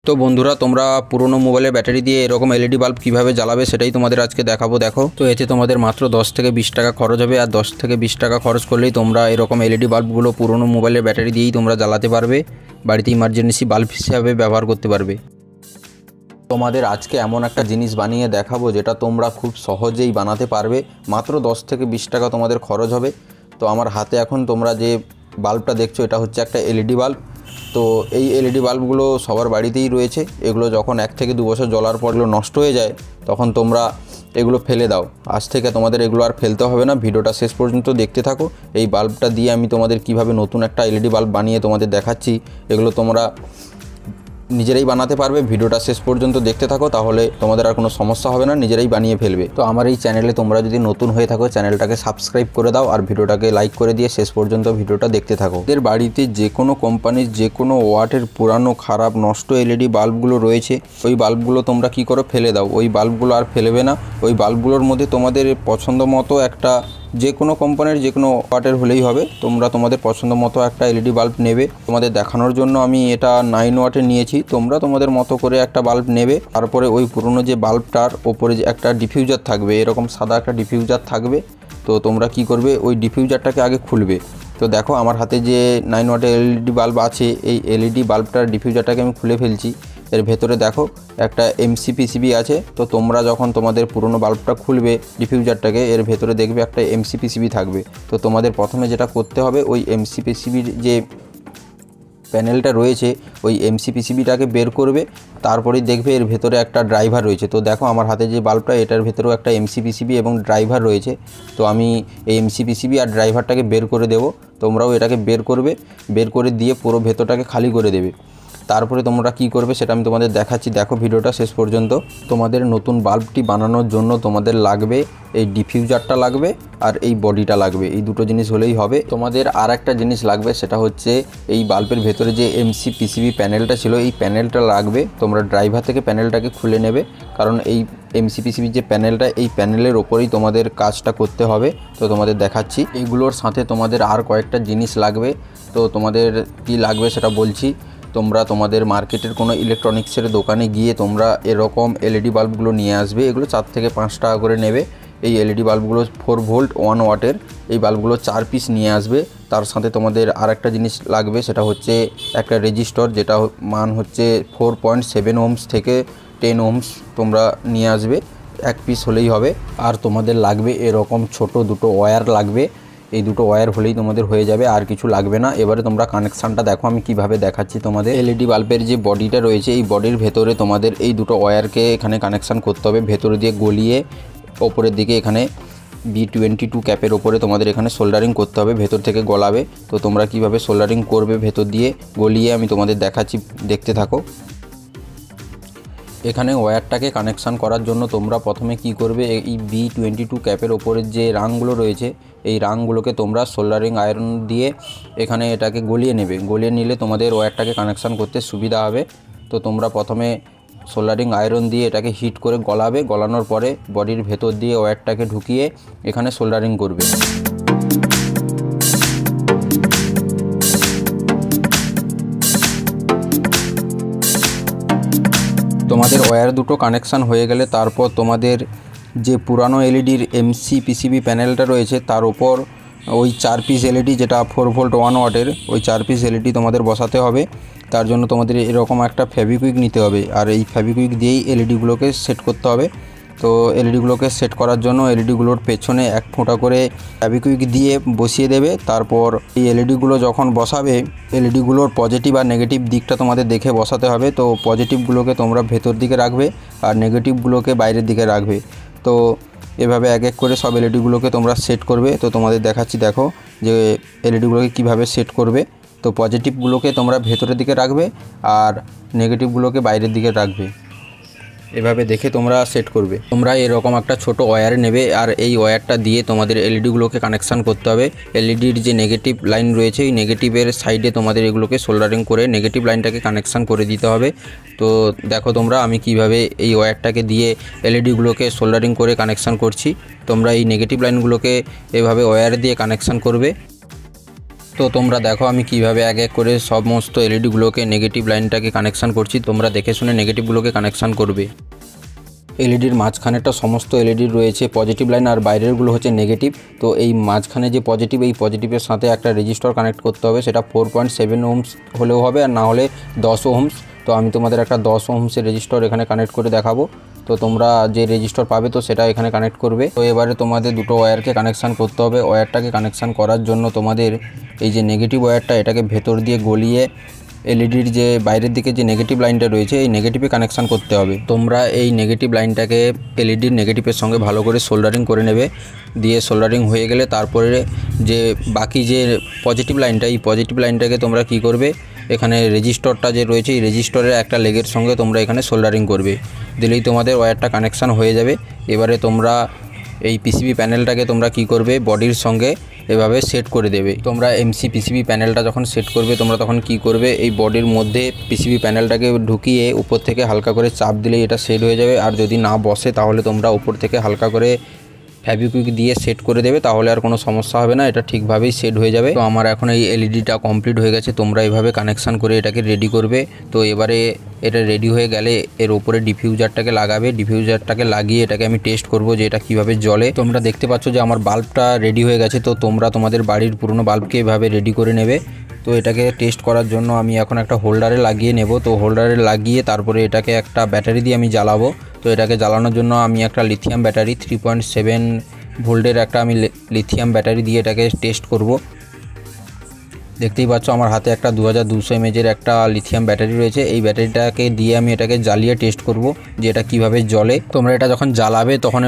তো বন্ধুরা তোমরা পুরনো মোবাইলের ব্যাটারি দিয়ে এরকম এলইডি বাল্ব কিভাবে জ্বালাবে সেটাই তোমাদের আজকে দেখাবো। দেখো, তো এতে তোমাদের মাত্র 10 থেকে 20 টাকা খরচ হবে, আর 10 থেকে 20 টাকা খরচ করলেই তোমরা এরকম এলইডি বাল্বগুলো পুরনো মোবাইলের ব্যাটারি দিয়েই তোমরা জ্বালাতে পারবে, বাড়িতে ইমার্জেন্সি বাল্ব হিসাবে ব্যবহার করতে পারবে। তোমাদের আজকে এমন একটা জিনিস বানিয়ে দেখাবো যেটা তোমরা খুব সহজেই বানাতে পারবে, মাত্র 10 থেকে 20 টাকা তোমাদের খরচ হবে। তো আমার হাতে এখন তোমরা যে বাল্বটা দেখছো এটা হচ্ছে একটা এলইডি বাল্ব। তো এই এলইডি বাল্বগুলো সবার বাড়িতেই রয়েছে। এগুলো যখন 1 থেকে 2 বছর জ্বলার পর এগুলো নষ্ট হয়ে যায় তখন তোমরা এগুলো ফেলে দাও। আজ থেকে তোমাদের এগুলো আর ফেলতে হবে না। ভিডিওটা শেষ পর্যন্ত দেখতে থাকো। এই বাল্বটা দিয়ে আমি তোমাদের কিভাবে নতুন একটা এলইডি বাল্ব বানিয়ে তোমাদের দেখাচ্ছি। এগুলো তোমরা নিজেরাই বানাতে পারবে। ভিডিওটা শেষ পর্যন্ত দেখতে থাকো, তাহলে তোমাদের আর কোনো সমস্যা হবে না, নিজেরাই বানিয়ে ফেলবে। তো আমার এই চ্যানেলে তোমরা যদি নতুন হয়ে থাকো চ্যানেলটাকে সাবস্ক্রাইব করে দাও আর ভিডিওটাকে লাইক করে দিয়ে শেষ পর্যন্ত ভিডিওটা দেখতে থাকো। এদের বাড়িতে যে কোনো কোম্পানির যে কোনো ওয়াটের পুরানো খারাপ নষ্ট এলইডি বাল্বগুলো রয়েছে, ওই বাল্বগুলো তোমরা কি করো ফেলে দাও। ওই বাল্বগুলো আর ফেলবে না। ওই বাল্বগুলোর মধ্যে তোমাদের পছন্দ মতো একটা যে কোনো কোম্পানির যে কোনো ওয়াটের হলেই হবে, তোমরা তোমাদের পছন্দ মতো একটা এলইডি বাল্ব নেবে। তোমাদের দেখানোর জন্য আমি এটা 9 ওয়াটের নিয়েছি, তোমরা তোমাদের মতো করে একটা বাল্ব নেবে। তারপরে ওই পুরনো যে বাল্বটার ওপরে যে একটা ডিফিউজার থাকবে, এরকম সাদা একটা ডিফিউজার থাকবে। তো তোমরা কি করবে, ওই ডিফিউজারটাকে আগে খুলবে। তো দেখো আমার হাতে যে 9 ওয়াটের এলইডি বাল্ব আছে, এই এলইডি বাল্বটার ডিফিউজারটাকে আমি খুলে ফেলছি। এর ভেতরে দেখো একটা এমসি পিসিবি আছে। তো তোমরা যখন তোমাদের পুরনো বাল্বটা খুলবে ডিফিউজারটাকে, এর ভেতরে দেখবে একটা এমসি পিসিবি থাকবে। তো তোমাদের প্রথমে যেটা করতে হবে, ওই এমসি পিসিবির যে প্যানেলটা রয়েছে ওই এমসি পিসিবিটাকে বের করবে। তারপরেই দেখবে এর ভেতরে একটা ড্রাইভার রয়েছে। তো দেখো আমার হাতে যে বাল্বটা, এটার ভেতরেও একটা এমসি পিসিবি এবং ড্রাইভার রয়েছে। তো আমি এই এমসি পিসিবি আর ড্রাইভারটাকে বের করে দেব। তোমরাও এটাকে বের করবে, বের করে দিয়ে পুরো ভেতরটাকে খালি করে দেবে। তারপরে তোমরা কি করবে সেটা আমি তোমাদের দেখাচ্ছি। দেখো ভিডিওটা শেষ পর্যন্ত। তোমাদের নতুন বাল্বটি বানানোর জন্য তোমাদের লাগবে এই ডিফিউজারটা লাগবে আর এই বডিটা লাগবে। এই দুটো জিনিস হলেই হবে। তোমাদের আর একটা জিনিস লাগবে, সেটা হচ্ছে এই বাল্বের ভেতরে যে এমসি পিসিবি প্যানেলটা ছিল, এই প্যানেলটা লাগবে। তোমরা ড্রাইভার থেকে প্যানেলটাকে খুলে নেবে, কারণ এই এমসি পিসিবির যে প্যানেলটা, এই প্যানেলের ওপরেই তোমাদের কাজটা করতে হবে। তো তোমাদের দেখাচ্ছি। এইগুলোর সাথে তোমাদের আর কয়েকটা জিনিস লাগবে। তো তোমাদের কি লাগবে সেটা বলছি। তোমরা তোমাদের মার্কেটের কোনো ইলেকট্রনিক্সের দোকানে গিয়ে তোমরা এরকম এলইডি বাল্বগুলো নিয়ে আসবে। এগুলো 4 থেকে 5 টাকা করে নেবে। এই এলইডি বাল্বগুলো 4 ভোল্ট 1 ওয়াটের এই বাল্বগুলো 4 পিস নিয়ে আসবে। তার সাথে তোমাদের আর একটা জিনিস লাগবে, সেটা হচ্ছে একটা রেজিস্টর, যেটা মান হচ্ছে 4.7 ওহমস থেকে 10 ওহমস তোমরা নিয়ে আসবে। 1 পিস হলেই হবে। আর তোমাদের লাগবে এরকম ছোট দুটো ওয়্যার লাগবে। এই দুটো ওয়্যার হলেই তোমাদের হয়ে যাবে, আর কিছু লাগবে না। এবারে তোমরা কানেকশানটা দেখো আমি কিভাবে দেখাচ্ছি তোমাদের। এলইডি বাল্বের যে বডিটা রয়েছে, এই বডির ভেতরে তোমাদের এই দুটো ওয়্যারকে এখানে কানেকশান করতে হবে। ভেতরে দিয়ে গলিয়ে ওপরের দিকে এখানে B22 ক্যাপের ওপরে তোমাদের এখানে সোল্ডারিং করতে হবে, ভেতর থেকে গলাবে। তো তোমরা কিভাবে সোল্ডারিং করবে ভেতর দিয়ে গলিয়ে আমি তোমাদের দেখাচ্ছি, দেখতে থাকো। এখানে ওয়্যারটাকে কানেকশান করার জন্য তোমরা প্রথমে কি করবে, এই B22 ক্যাপের ওপরের যে রাংগুলো রয়েছে, এই রাংগুলোকে তোমরা সোল্ডারিং আয়রন দিয়ে এখানে এটাকে গলিয়ে নেবে। গলিয়ে নিলে তোমাদের ওয়্যারটাকে কানেকশান করতে সুবিধা হবে। তো তোমরা প্রথমে সোল্ডারিং আয়রন দিয়ে এটাকে হিট করে গলাবে। গলানোর পরে বডির ভেতর দিয়ে ওয়্যারটাকে ঢুকিয়ে এখানে সোল্ডারিং করবে। তোমাদের ওয়্যার দুটো কানেকশান হয়ে গেলে তারপর তোমাদের যে পুরানো এলইডির এমসি পিসিবি প্যানেলটা রয়েছে তার উপর ওই 4 পিস এলইডি, যেটা 4 ভোল্ট 1 ওয়াটের, ওই 4 পিস এলইডি তোমাদের বসাতে হবে। তার জন্য তোমাদের এরকম একটা ফেভিকুইক নিতে হবে, আর এই ফেভিকুইক দিয়েই এলইডিগুলোকে সেট করতে হবে। তো এলইডিগুলোকে সেট করার জন্য এলইডিগুলোর পেছনে 1 ফোঁটা করে ফেভিকুইক দিয়ে বসিয়ে দেবে। তারপর এই এলইডিগুলো যখন বসাবে, এলইডিগুলোর পজিটিভ আর নেগেটিভ দিকটা তোমাদের দেখে বসাতে হবে। তো পজিটিভগুলোকে তোমরা ভেতর দিকে রাখবে আর নেগেটিভগুলোকে বাইরের দিকে রাখবে। তো এভাবে এক এক করে সব এলইডিগুলোকে তোমরা সেট করবে। তো তোমাদের দেখাচ্ছি, দেখো যে এলইডিগুলোকে কিভাবে সেট করবে। তো পজিটিভগুলোকে তোমরা ভেতরের দিকে রাখবে আর নেগেটিভগুলোকে বাইরের দিকে রাখবে। এভাবে দেখে তোমরা সেট করবে। তোমরা এরকম একটা ছোট ওয়্যার নেবে আর এই ওয়্যারটা দিয়ে তোমাদের এলইডিগুলোকে কানেকশান করতে হবে। এলইডির যে নেগেটিভ লাইন রয়েছে, এই নেগেটিভের সাইডে তোমাদের এগুলোকে সোল্ডারিং করে নেগেটিভ লাইনটাকে কানেকশান করে দিতে হবে। তো দেখো তোমরা আমি কিভাবে এই ওয়্যারটাকে দিয়ে এলইডিগুলোকে সোল্ডারিং করে কানেকশান করছি। তোমরা এই নেগেটিভ লাইনগুলোকে এভাবে ওয়্যার দিয়ে কানেকশান করবে। তো তোমরা দেখো আমি কিভাবে এক এক করে সমস্ত এলইডিগুলোকে নেগেটিভ লাইনটাকে কানেকশান করছি। তোমরা দেখে শুনে নেগেটিভগুলোকে কানেকশান করবে। এলইডির মাঝখানেটা সমস্ত এলইডির রয়েছে পজিটিভ লাইন আর বাইরেরগুলো হচ্ছে নেগেটিভ। তো এই মাঝখানে যে পজিটিভ, এই পজিটিভের সাথে একটা রেজিস্টর কানেক্ট করতে হবে। সেটা 4.7 ওহমস হলেও হবে আর না হলে 10 ওহমস। তো আমি তোমাদের একটা 10 ওহমসের রেজিস্টর এখানে কানেক্ট করে দেখাবো। তো তোমরা যে রেজিস্টর পাবে তো সেটা এখানে কানেক্ট করবে। তো এবারে তোমাদের দুটো ওয়্যারকে কানেকশান করতে হবে। ওয়্যারটাকে কানেকশান করার জন্য তোমাদের এই যে নেগেটিভ ওয়্যারটা এটাকে ভেতর দিয়ে গলিয়ে এলইডির যে বাইরের দিকে যে নেগেটিভ লাইনটা রয়েছে এই নেগেটিভে কানেকশান করতে হবে। তোমরা এই নেগেটিভ লাইনটাকে এলইডির নেগেটিভের সঙ্গে ভালো করে সোল্ডারিং করে নেবে। দিয়ে সোল্ডারিং হয়ে গেলে তারপরে যে বাকি যে পজিটিভ লাইনটা, এই পজিটিভ লাইনটাকে তোমরা কি করবে, এখানে রেজিস্টরটা যে রয়েছে এই রেজিস্টরের একটা লেগের সঙ্গে তোমরা এখানে সোল্ডারিং করবে। দিলেই তোমাদের ওয়্যারটা কানেকশান হয়ে যাবে। এবারে তোমরা এই পিসিবি প্যানেলটাকে তোমরা কি করবে, বডির সঙ্গে এভাবে সেট করে দেবে। তোমরা এমসি পিসিবি প্যানেলটা যখন সেট করবে তোমরা তখন কি করবে, এই বডির মধ্যে পিসিবি প্যানেলটাকে ঢুকিয়ে উপর থেকে হালকা করে চাপ দিলেই এটা সেট হয়ে যাবে। আর যদি না বসে তাহলে তোমরা উপর থেকে হালকা করে ফেভিকুইক দিয়ে সেট করে দেবে, তাহলে আর কোনো সমস্যা হবে না, এটা ঠিকভাবেই সেট হয়ে যাবে। তো আমার এখন এই এলইডিটা কমপ্লিট হয়ে গেছে। তোমরা এইভাবে কানেকশান করে এটাকে রেডি করবে। তো এবারে এটা রেডি হয়ে গেলে এর উপরে ডিফিউজারটাকে লাগাবে। ডিফিউজারটাকে লাগিয়ে এটাকে আমি টেস্ট করব যে এটা কীভাবে জ্বলে। তোমরা দেখতে পাচ্ছ যে আমার বাল্বটা রেডি হয়ে গেছে। তো তোমরা তোমাদের বাড়ির পুরনো বাল্বকে এভাবে রেডি করে নেবে। তো এটাকে টেস্ট করার জন্য আমি এখন একটা হোল্ডারে লাগিয়ে নেব। তো হোল্ডারে লাগিয়ে তারপরে এটাকে একটা ব্যাটারি দিয়ে আমি জ্বালাবো। তো এটাকে জ্বালানোর জন্য আমি একটা লিথিয়াম ব্যাটারি 3.7 ভোল্টের একটা আমি লিথিয়াম ব্যাটারি দিয়ে এটাকে টেস্ট করব। দেখতেই পাচ্ছ আমার হাতে একটা 2200 mAh একটা লিথিয়াম ব্যাটারি রয়েছে। এই ব্যাটারিটাকে দিয়ে আমি এটাকে জ্বালিয়ে টেস্ট করব যে এটা কীভাবে জ্বলে। তোমরা এটা যখন জ্বালাবে তখন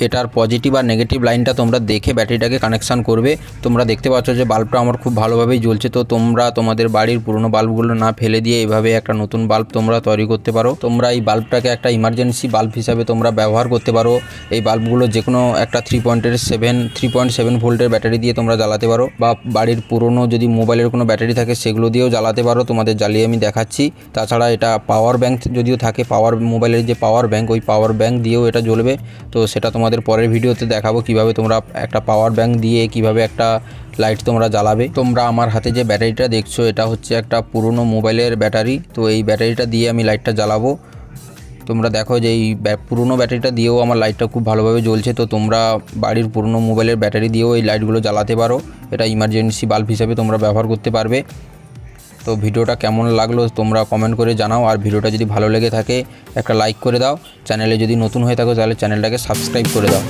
এটার পজিটিভ আর নেগেটিভ লাইনটা তোমরা দেখে ব্যাটারিটাকে কানেকশান করবে। তোমরা দেখতে পাচ্ছ যে বাল্বটা আমার খুব ভালোভাবেই জ্বলছে। তো তোমরা তোমাদের বাড়ির পুরনো বাল্বগুলো না ফেলে দিয়ে এইভাবে একটা নতুন বাল্ব তোমরা তৈরি করতে পারো। তোমরা এই বাল্বটাকে একটা ইমার্জেন্সি বাল্ব হিসাবে তোমরা ব্যবহার করতে পারো। এই বাল্বগুলো যে কোনো একটা 3.7 ভোল্টের ব্যাটারি দিয়ে তোমরা জ্বালাতে পারো, বা বাড়ির পুরনো যদি মোবাইলের কোনো ব্যাটারি থাকে সেগুলো দিয়েও জ্বালাতে পারো। তোমাদের জ্বালিয়ে আমি দেখাচ্ছি। তাছাড়া এটা পাওয়ার ব্যাঙ্ক যদিও থাকে, মোবাইলের যে পাওয়ার ব্যাঙ্ক, ওই পাওয়ার ব্যাঙ্ক দিয়েও এটা জ্বলবে। তো সেটা তোমাদের পরের ভিডিওতে দেখাবো কিভাবে তোমরা একটা পাওয়ার ব্যাঙ্ক দিয়ে কিভাবে একটা লাইট তোমরা জ্বালাবে। তোমরা আমার হাতে যে ব্যাটারিটা দেখছো এটা হচ্ছে একটা পুরনো মোবাইলের ব্যাটারি। তো এই ব্যাটারিটা দিয়ে আমি লাইটটা জ্বালাবো। তোমরা দেখো যে এই পুরনো ব্যাটারিটা দিয়েও আমার লাইটটা খুব ভালোভাবে জ্বলছে। তো তোমরা বাড়ির পুরনো মোবাইলের ব্যাটারি দিয়েও এই লাইটগুলো জ্বালাতে পারো। এটা ইমার্জেন্সি বাল্ব হিসাবে তোমরা ব্যবহার করতে পারবে। তো ভিডিওটা কেমন লাগলো তোমরা কমেন্ট করে জানাও। আর ভিডিওটা যদি ভালো লেগে থাকে একটা লাইক করে দাও। চ্যানেলে যদি নতুন হয়ে থাকো তাহলে চ্যানেলটাকে সাবস্ক্রাইব করে দাও।